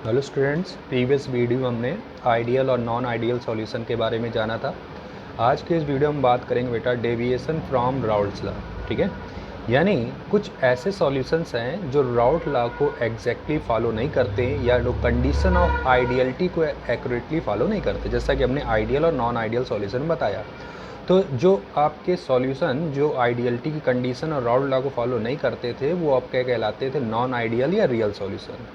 Hello students, previous video में हमने ideal और नॉन आइडियल सॉल्यूशन के बारे में जाना था। आज के इस वीडियो में बात करेंगे बेटा डेविएशन फ्रॉम राउल्ट्स लॉ। ठीक है, यानी कुछ ऐसे सॉल्यूशंस हैं जो राउल्ट लॉ को एग्जैक्टली फॉलो नहीं करते या जो कंडीशन ऑफ आइडियलिटी को एक्यूरेटली फॉलो नहीं करते। जैसा कि हमने आइडियल और नॉन आइडियल सॉल्यूशन बताया, तो जो आपके सॉल्यूशन जो आइडियलिटी की कंडीशन और राउल्ट लॉ को फॉलो नहीं करते थे वो आपके कहलाते थे नॉन आइडियल या रियल सॉल्यूशन।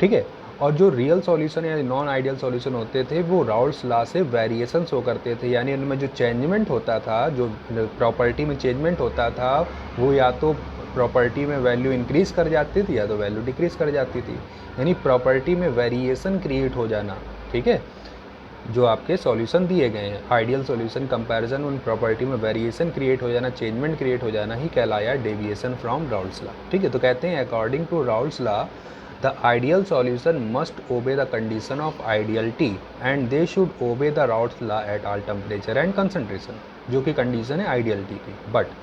ठीक है, और जो रियल सॉल्यूशन या नॉन आइडियल सॉल्यूशन होते थे वो राउल्ट्स लॉ से वेरिएशन शो करते थे, यानी उनमें जो चेंजमेंट होता था, जो प्रॉपर्टी में चेंजमेंट होता था, वो या तो प्रॉपर्टी में वैल्यू इंक्रीज कर जाती थी या तो वैल्यू डिक्रीज कर जाती थी, यानी प्रॉपर्टी में वेरिएशन क्रिएट हो जाना। ठीक है, जो आपके सॉल्यूशन दिए गए हैं आइडियल सॉल्यूशन कंपैरिजन उन प्रॉपर्टी में वेरिएशन क्रिएट हो जाना, चेंजमेंट क्रिएट हो जाना ही कहलाया डेविएशन फ्रॉम राउल्ट्स लॉ। ठीक है, तो कहते हैं according to Raoult's law the ideal solution must obey the condition of ideality and they should obey the Raoult's law at all temperature and concentration, जो कि कंडीशन है आइडियलिटी की। But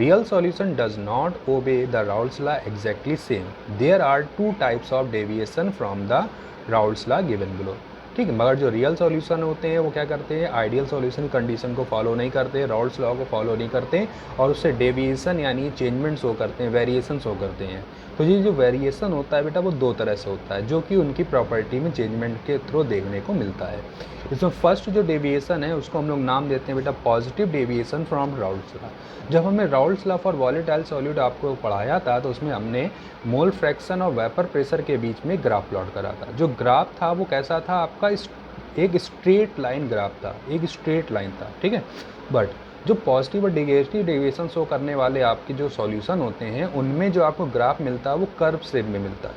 real solution does not obey the Raoult's law exactly same. There are two types of deviation from the Raoult's law given below. ठीक है, मगर जो real solution होते हैं वो क्या करते हैं, आइडियल सॉल्यूशन कंडीशन को फॉलो नहीं करते, राउल्ट्स लॉ को फॉलो नहीं करते और उससे डेविएशन यानी चेंजमेंट शो करते हैं, वेरिएशन शो करते हैं। तो ये जो वेरिएशन होता है बेटा वो दो तरह से होता है, जो कि उनकी प्रॉपर्टी में चेंजमेंट के थ्रू देखने को मिलता है। इसमें फर्स्ट जो डेविएशन है उसको हम लोग नाम देते हैं बेटा positive deviation from Raoult's law. जब हमने Raoult's law for volatile solute आपको पढ़ाया था तो उसमें हमने मोल फ्रैक्शन और वेपर प्रेशर के बीच में ग्राफ प्लॉट करा था। जो ग्राफ था वो कैसा था आपका, एक स्ट्रेट लाइन ग्राफ था, एक स्ट्रेट लाइन था। ठीक है, बट जो पॉजिटिव और नेगेटिव डेविएशन शो करने वाले आपके जो सॉल्यूशन होते हैं उनमें जो आपको ग्राफ मिलता है वो कर्व शेप में मिलता है,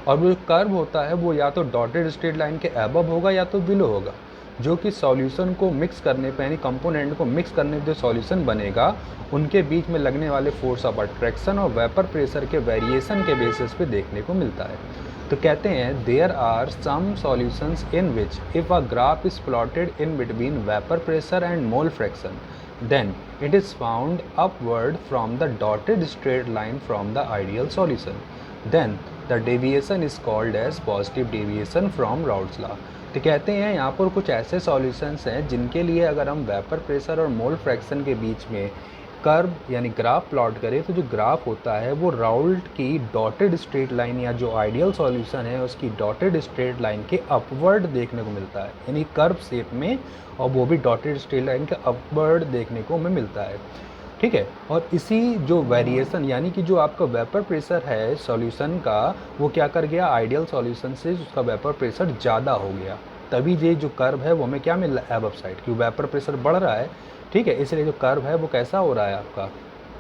और वो जो कर्व होता है वो या तो डॉटेड स्ट्रेट लाइन के अबव होगा या तो बिलो होगा, जो कि सॉल्यूशन को मिक्स करने पे यानी कंपोनेंट को मिक्स करने पे जो सॉल्यूशन बनेगा उनके बीच में लगने वाले फोर्स ऑफ अट्रैक्शन और वेपर प्रेशर के वेरिएशन के बेसिस पे देखने को मिलता है। तो कहते हैं there are some solutions in which if a graph is plotted in between vapour pressure and mole fraction then it is found upward from the dotted straight line from the ideal solution. Then the deviation is called as positive deviation from Raoult's law. तो कहते हैं यहाँ पर कुछ ऐसे solutions हैं जिनके लिए अगर हम वेपर प्रेशर और मोल फ्रैक्शन के बीच में कर्व यानी ग्राफ प्लॉट करें तो जो ग्राफ होता है वो राउल्ट की डॉटेड स्ट्रेट लाइन या जो आइडियल सॉल्यूशन है उसकी डॉटेड स्ट्रेट लाइन के अपवर्ड देखने को मिलता है, यानी कर्व शेप में, और वो भी डॉटेड स्ट्रेट लाइन के अपवर्ड देखने को हमें मिलता है। ठीक है, और इसी जो वेरिएशन यानी कि जो आपका वेपर प्रेशर है सॉल्यूशन का वो क्या कर गया, आइडियल सॉल्यूशन से उसका वेपर प्रेशर ज़्यादा हो गया, तभी ये जो कर्व है वो हमें क्या मिल रहा है, अबव साइड, क्योंकि वेपर प्रेशर बढ़ रहा है। ठीक है, इसलिए जो कर्व है वो कैसा हो रहा है, आपका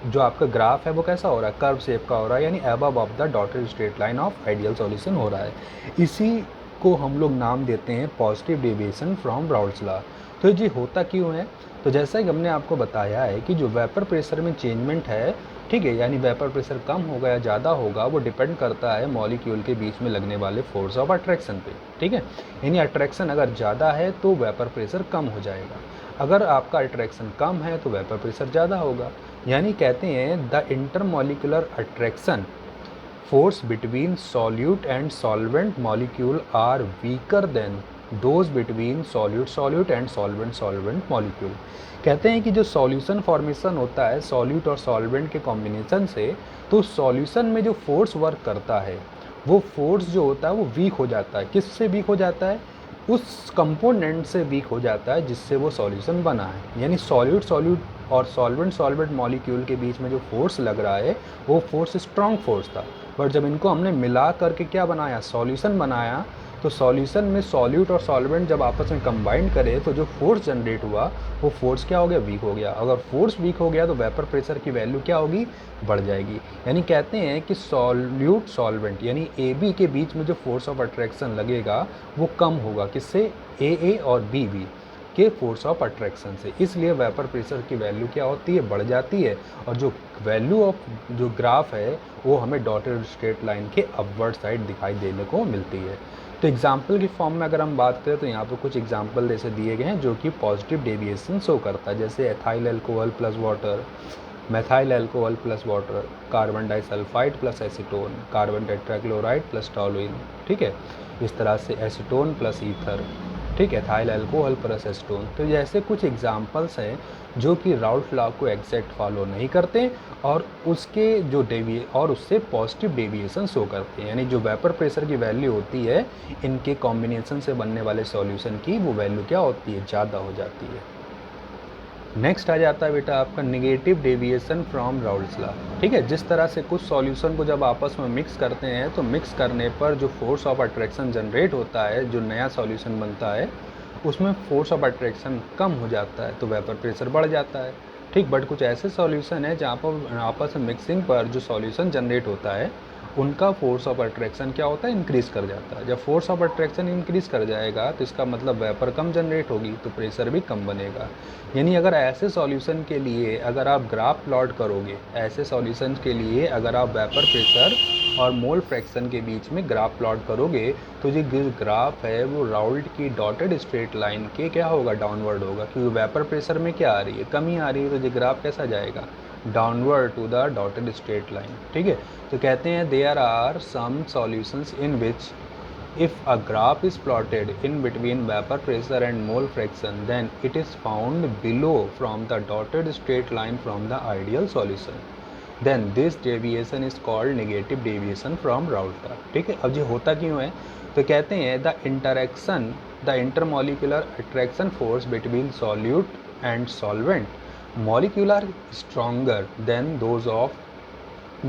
जो आपका ग्राफ है वो कैसा हो रहा है, कर्व शेप का हो रहा है, यानी above of the dotted straight line of ideal solution हो रहा है। इसी को हम लोग नाम देते हैं positive deviation from Raoult's law. तो ये होता क्यों है, तो जैसा कि हमने आपको बताया है कि जो वेपर प्रेशर में चेंजमेंट है, ठीक है, यानी वेपर प्रेशर कम होगा या ज़्यादा होगा वो डिपेंड करता है मॉलिक्यूल के बीच में लगने वाले फोर्स ऑफ अट्रैक्शन पे। ठीक है, यानी अट्रैक्शन अगर ज़्यादा है तो वेपर प्रेशर कम हो जाएगा, अगर आपका अट्रैक्शन कम है तो वेपर प्रेशर ज़्यादा होगा। यानी कहते हैं the intermolecular attraction force between solute and solvent molecule are weaker than those between solute and solvent molecule। कहते हैं कि जो सॉल्यूशन फॉर्मेशन होता है सॉल्यूट और सॉल्वेंट के कॉम्बिनेशन से, तो सॉल्यूशन में जो फोर्स वर्क करता है वो फोर्स जो होता है वो वीक हो जाता है। किससे वीक हो जाता है, उस कंपोनेंट से वीक हो जाता है जिससे वो सॉल्यूशन बना है। यानी सॉल्यूट और सॉल्वेंट मॉलिक्यूल के बीच में जो फोर्स लग रहा है वो फोर्स स्ट्रॉन्ग फोर्स था, बट जब इनको हमने मिला करके क्या बनाया, सॉल्यूशन बनाया, तो सॉल्यूशन में सॉल्यूट और सॉल्वेंट जब आपस में कंबाइन करे तो जो फोर्स जनरेट हुआ वो फोर्स क्या हो गया, वीक हो गया। अगर फोर्स वीक हो गया तो वेपर प्रेशर की वैल्यू क्या होगी, बढ़ जाएगी। यानी कहते हैं कि सॉल्यूट सॉल्वेंट यानी ए बी के बीच में जो फोर्स ऑफ अट्रैक्शन लगेगा वो कम होगा, किससे, ए और बी के फोर्स ऑफ अट्रैक्शन से। इसलिए वेपर प्रेशर की वैल्यू क्या होती है, बढ़ जाती है, और जो वैल्यू ऑफ जो ग्राफ है वो हमें डॉटेड स्ट्रेट लाइन के अपवर्ड साइड दिखाई देने को मिलती है। तो एग्जाम्पल की फॉर्म में अगर हम बात करें तो यहाँ पर कुछ एग्जाम्पल जैसे दिए गए हैं जो कि पॉजिटिव डेविएशन शो करता है, जैसे ethyl alcohol plus water, methyl alcohol plus water, carbon disulphide plus acetone, carbon tetrachloride plus toluene. ठीक है, इस तरह से एसीटोन प्लस ईथर, ठीक, एथाइल अल्कोहल प्लस एसीटोन। तो जैसे कुछ एग्जांपल्स हैं जो कि राउल्ट लॉ को एग्जैक्ट फॉलो नहीं करते और उसके जो और उससे पॉजिटिव डेविएशन शो करते हैं, यानी जो वेपर प्रेशर की वैल्यू होती है इनके कॉम्बिनेशन से बनने वाले सॉल्यूशन की वो वैल्यू क्या होती है, ज़्यादा हो जाती है। नेक्स्ट आ जाता है बेटा आपका negative deviation from Raoult's law, ठीक है। जिस तरह से कुछ सॉल्यूशन को जब आपस में मिक्स करते हैं तो मिक्स करने पर जो फोर्स ऑफ अट्रैक्शन जनरेट होता है, जो नया सॉल्यूशन बनता है उसमें फोर्स ऑफ अट्रैक्शन कम हो जाता है तो वेपर प्रेशर बढ़ जाता है, ठीक। बट कुछ ऐसे सॉल्यूशन है जहाँ पर आपस में मिक्सिंग पर जो सॉल्यूशन जनरेट होता है उनका फोर्स ऑफ अट्रैक्शन क्या होता है, इंक्रीज कर जाता है। जब फोर्स ऑफ अट्रैक्शन इंक्रीज कर जाएगा तो इसका मतलब वेपर कम जनरेट होगी तो प्रेशर भी कम बनेगा। यानी अगर ऐसे सॉल्यूशन के लिए अगर आप ग्राफ प्लॉट करोगे, ऐसे सॉल्यूशन के लिए अगर आप वेपर प्रेशर और मोल फ्रैक्शन के बीच में ग्राफ प्लॉट करोगे तो ये ग्राफ है वो राउल्ट की डॉटेड स्ट्रेट लाइन के क्या होगा, डाउनवर्ड होगा, क्योंकि वेपर प्रेशर में क्या आ रही है, कमी आ रही है, तो ये ग्राफ कैसा जाएगा, downward to the dotted straight line, ठीक है। तो कहते हैं there are some solutions in which if a graph is plotted in between vapor pressure and mole fraction then it is found below from the dotted straight line from the ideal solution, then this deviation is called negative deviation from Raoult law, ठीक है। अब ये होता क्यों है, तो कहते हैं the intermolecular attraction force between solute and solvent molecular stronger than those of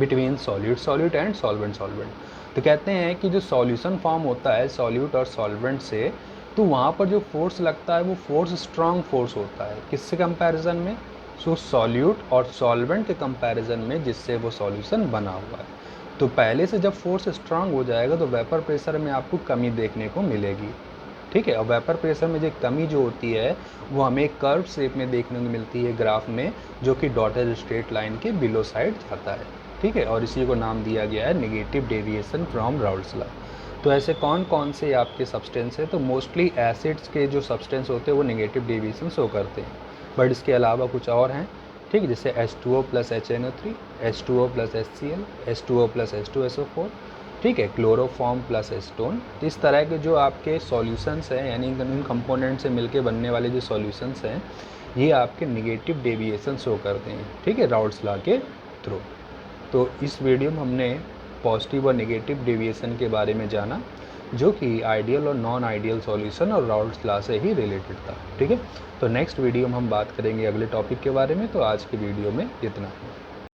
between solute and solvent। तो कहते हैं कि जो सॉल्यूशन फॉर्म होता है सॉल्यूट और सॉल्वेंट से, तो वहाँ पर जो फोर्स लगता है वो फोर्स स्ट्रॉन्ग फोर्स होता है, किससे कंपैरिजन में, सो सॉल्यूट और सॉल्वेंट के कंपैरिजन में जिससे वो सॉल्यूशन बना हुआ है। तो पहले से जब फोर्स स्ट्रांग हो जाएगा तो वेपर प्रेशर में आपको कमी देखने को मिलेगी, ठीक है। और वेपर प्रेशर में जो कमी जो होती है वो हमें कर्व शेप में देखने को मिलती है ग्राफ में, जो कि डॉटेड स्ट्रेट लाइन के बिलो साइड जाता है, ठीक है। और इसी को नाम दिया गया है negative deviation from Raoult's law. तो ऐसे कौन कौन से आपके सब्सटेंस है, तो मोस्टली एसिड्स के जो सब्सटेंस होते हैं वो नेगेटिव डेविएशन शो करते हैं, बट इसके अलावा कुछ और हैं, ठीक, जैसे H2O plus HNO3, H2O plus HCl, H2O plus H2SO4, ठीक है, क्लोरोफॉर्म प्लस एसीटोन। तो इस तरह के जो आपके सॉल्यूशंस हैं, यानी इन कंपोनेंट से मिलके बनने वाले जो सॉल्यूशंस हैं ये आपके नेगेटिव डेविएशन शो करते हैं, ठीक है, राउल्ट्स लॉ के थ्रू। तो इस वीडियो में हमने पॉजिटिव और नेगेटिव डेविएशन के बारे में जाना, जो कि आइडियल और नॉन आइडियल सॉल्यूशन और राउल्ट्स लॉ से ही रिलेटेड था, ठीक है। तो नेक्स्ट वीडियो में हम बात करेंगे अगले टॉपिक के बारे में। तो आज की वीडियो में इतना ही।